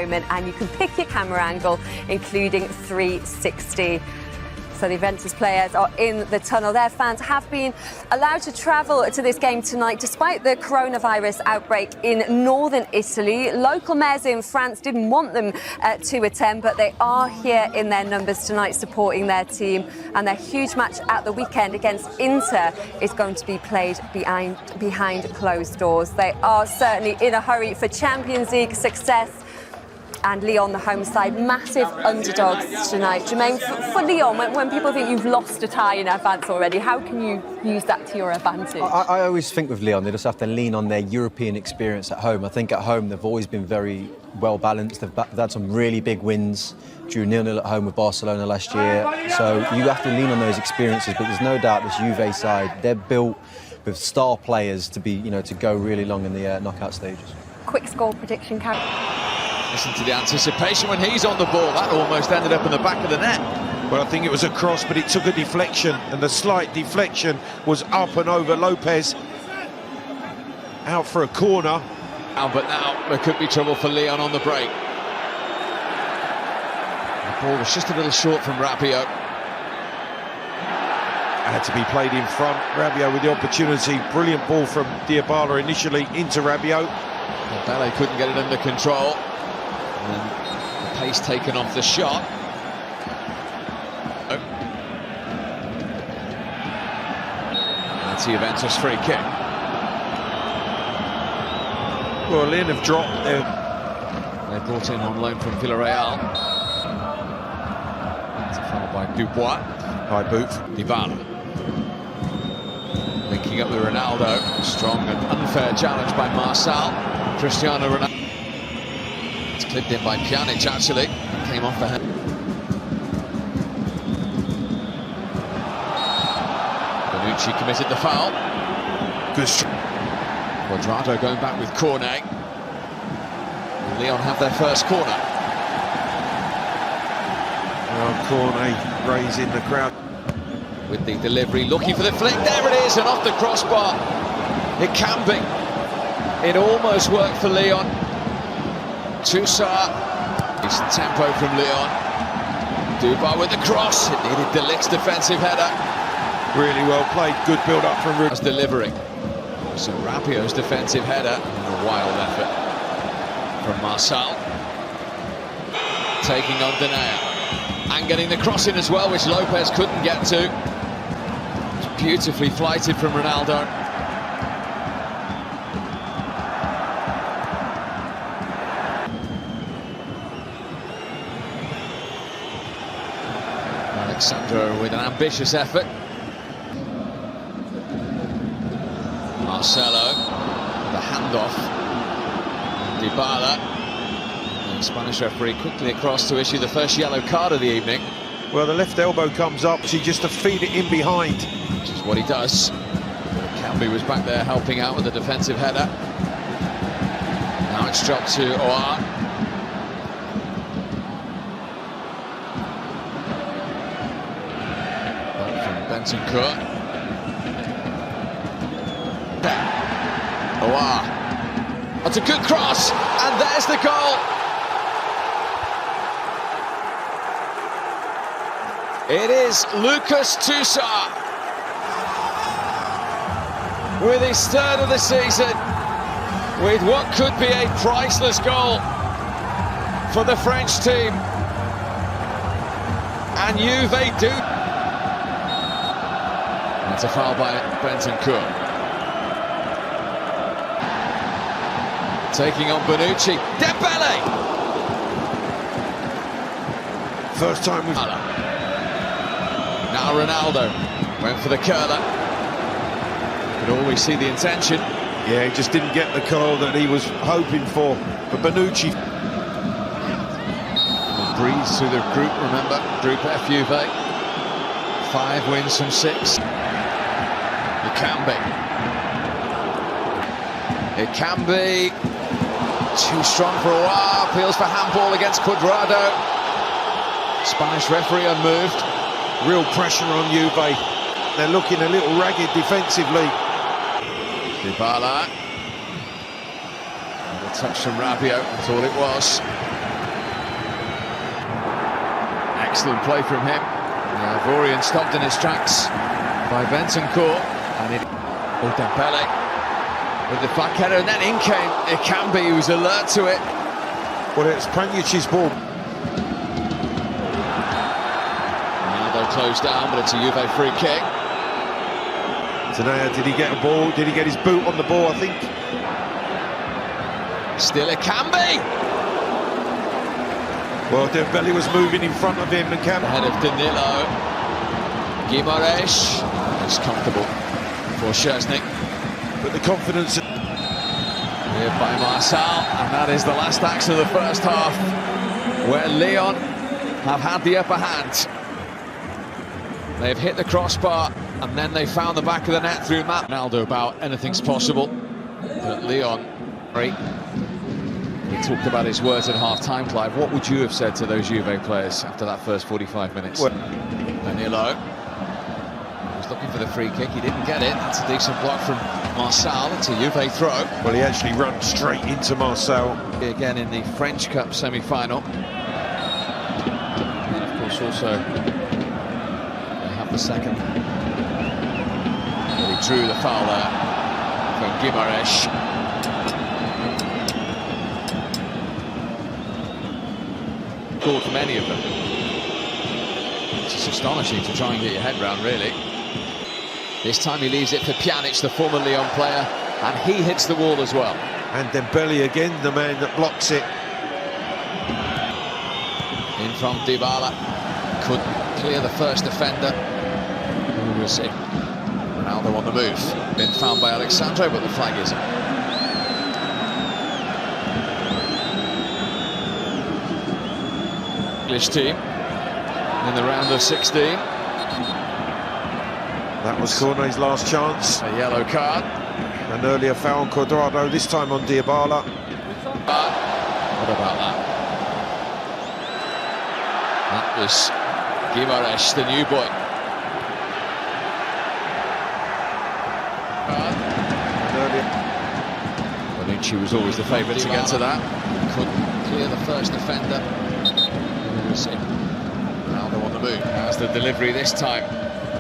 moment, and you can pick your camera angle, including 360. So the Juventus players are in the tunnel. Their fans have been allowed to travel to this game tonight despite the coronavirus outbreak in northern Italy. Local mayors in France didn't want them to attend, but they are here in their numbers tonight supporting their team. And their huge match at the weekend against Inter is going to be played behind closed doors. They are certainly in a hurry for Champions League success. And Lyon, the home side, massive underdogs tonight. Jermaine, for Lyon, when people think you've lost a tie in advance already, how can you use that to your advantage? I always think with Lyon, they just have to lean on their European experience at home. I think at home they've always been very well balanced. They've had some really big wins. Drew 0-0 at home with Barcelona last year. So you have to lean on those experiences. But there's no doubt this Juve side, they're built with star players to be, to go really long in the knockout stages. Quick score prediction, Karen. Listen to the anticipation when he's on the ball. That almost ended up in the back of the net. Well, I think it was a cross, but it took a deflection, and the slight deflection was up and over Lopez. Out for a corner. But now there could be trouble for Lyon on the break. The ball was just a little short from Rabiot. Had to be played in front. Rabiot with the opportunity. Brilliant ball from Dybala initially into Rabiot. Bale couldn't get it under control. And the pace taken off the shot. That's the Juventus free kick. Well, Lyon have dropped there. They're brought in on loan from Villarreal. It's followed by Dubois. High boot. Dybala. Linking up with Ronaldo. Strong and unfair challenge by Marçal. Cristiano Ronaldo. It's clipped in by Pjanic, actually. Came off the head. Bonucci committed the foul. Good. Quadrado going back with Cornet. Lyon have their first corner. Well, Cornet raising the crowd. With the delivery, looking for the flick. There it is, and off the crossbar. It can be. It almost worked for Lyon. Toussaint. Decent tempo from Lyon. Dubois with the cross. It needed De Ligt's defensive header. Really well played. Good build-up from That's delivering. So Rabiot's defensive header. A wild effort from Marçal. Taking on Denea. And getting the cross in as well, which Lopez couldn't get to. It's beautifully flighted from Ronaldo. Alexandro with an ambitious effort. Marcelo, the handoff. Dybala. And the Spanish referee quickly across to issue the first yellow card of the evening. Well, the left elbow comes up, so just to feed it in behind. Which is what he does. Camby was back there helping out with the defensive header. Now it's dropped to Oar. Bentancur. Oar. That's a good cross, and there's the goal. It is Lucas Toussaint with his third of the season, with what could be a priceless goal for the French team. And Juve do. That's a foul by Bentancur. Taking on Bonucci. Dembele! First time we've... Now Ronaldo went for the curler. Could always see the intention. Yeah, he just didn't get the goal that he was hoping for. But Bonucci... Breeze through the group, remember? Group F Juve. 5 wins from 6. It can be too strong for a while. Appeals for handball against Quadrado. Spanish referee unmoved. Real pressure on Juve. They're looking a little ragged defensively. Dybala. And a touch from Rabiot, that's all it was. Excellent play from him. Now Vorian stopped in his tracks by Bentancur, and it Dembele with the back header, and then in came Ikambi, who was alert to it. Well, it's Pjanic's ball. Now they're closed down, but it's a Juve free kick. Danaher, did he get a ball? Did he get his boot on the ball, I think? Still Ikambi! Well, Dembele was moving in front of him and Ahead of Danilo. Guimaraes is comfortable for Szczesny. But the confidence... Here by Marcel, and that is the last act of the first half, where Lyon have had the upper hand. They've hit the crossbar, and then they found the back of the net through Matt Ronaldo about anything's possible. But Lyon, he talked about his words at half-time, Clive. What would you have said to those Juve players after that first 45 minutes? Well, Danilo was looking for the free kick, he didn't get it. That's a decent block from Marcel. It's a Juve throw. Well, he actually ran straight into Marcel. Again in the French Cup semi-final. And of course also they have the second. Well, he drew the foul there from Guimaraes. Scored from any of them. It's just astonishing to try and get your head round, really. This time he leaves it for Pjanic, the former Lyon player, and he hits the wall as well. And Dembele again, the man that blocks it. In from Dybala, couldn't clear the first defender, who was in. Ronaldo on the move, been found by Alexandre, but the flag isn't. English team in the round of 16. That was Cornet's last chance. A yellow card. An earlier foul on Cuadrado, this time on Dybala. What about that? That was Guimaraes, the new boy. Bonucci was always the favourite to get to that. Couldn't clear the first defender. Ronaldo on the move. How's the delivery this time?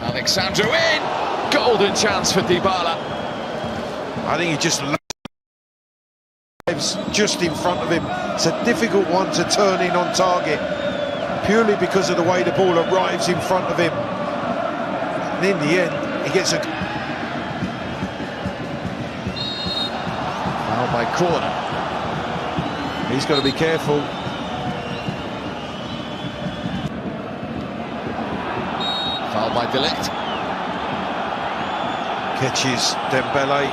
Alexandre in! Golden chance for Dybala. I think he just lives just in front of him. It's a difficult one to turn in on target, purely because of the way the ball arrives in front of him. And in the end, he gets a foul by corner. He's got to be careful. Foul by Delict. Catches Dembele.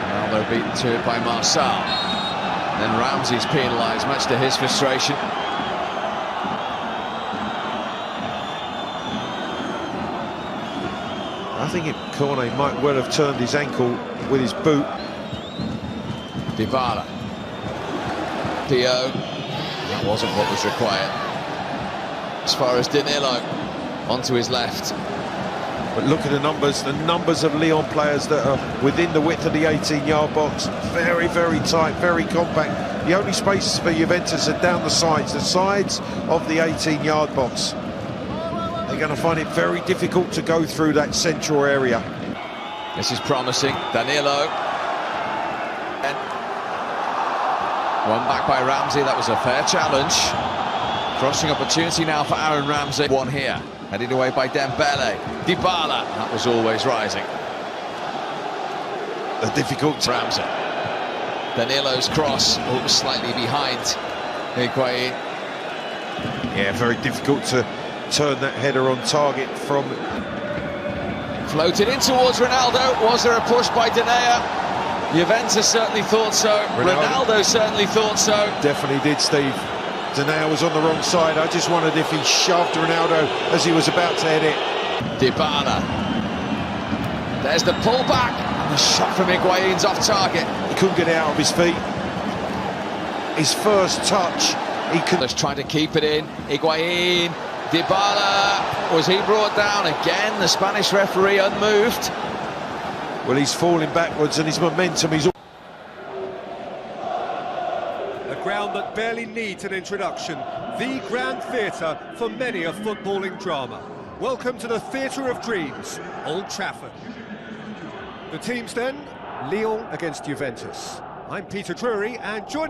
Ronaldo beaten to it by Marcel. Then Ramsey's penalised, much to his frustration. I think Cornet might well have turned his ankle with his boot. Dybala. Pio. That wasn't what was required. As far as Danilo, onto his left. But look at the numbers of Lyon players that are within the width of the 18-yard box. Very, very tight, very compact. The only spaces for Juventus are down the sides of the 18-yard box. They're going to find it very difficult to go through that central area. This is promising. Danilo. And one back by Ramsey. That was a fair challenge. Crossing opportunity now for Aaron Ramsey. One here. Headed away by Dembele. Dybala. That was always rising. A difficult Ramsey. Danilo's cross. Oh, was slightly behind Higuain. Yeah, very difficult to turn that header on target from. Floated in towards Ronaldo. Was there a push by Danilo? Juventus certainly thought so. Ronaldo certainly thought so. Definitely did, Steve. Danilo was on the wrong side. I just wondered if he shoved Ronaldo as he was about to head it. Dybala. There's the pullback. And the shot from Higuain's off target. He couldn't get it out of his feet. His first touch, he could. Let's try to keep it in. Higuain. Dybala. Was he brought down again? The Spanish referee unmoved. Well, he's falling backwards and his momentum is. A ground that barely needs an introduction. The grand theatre for many a footballing drama. Welcome to the Theatre of Dreams, Old Trafford. The teams then, Lyon against Juventus. I'm Peter Drury, and joining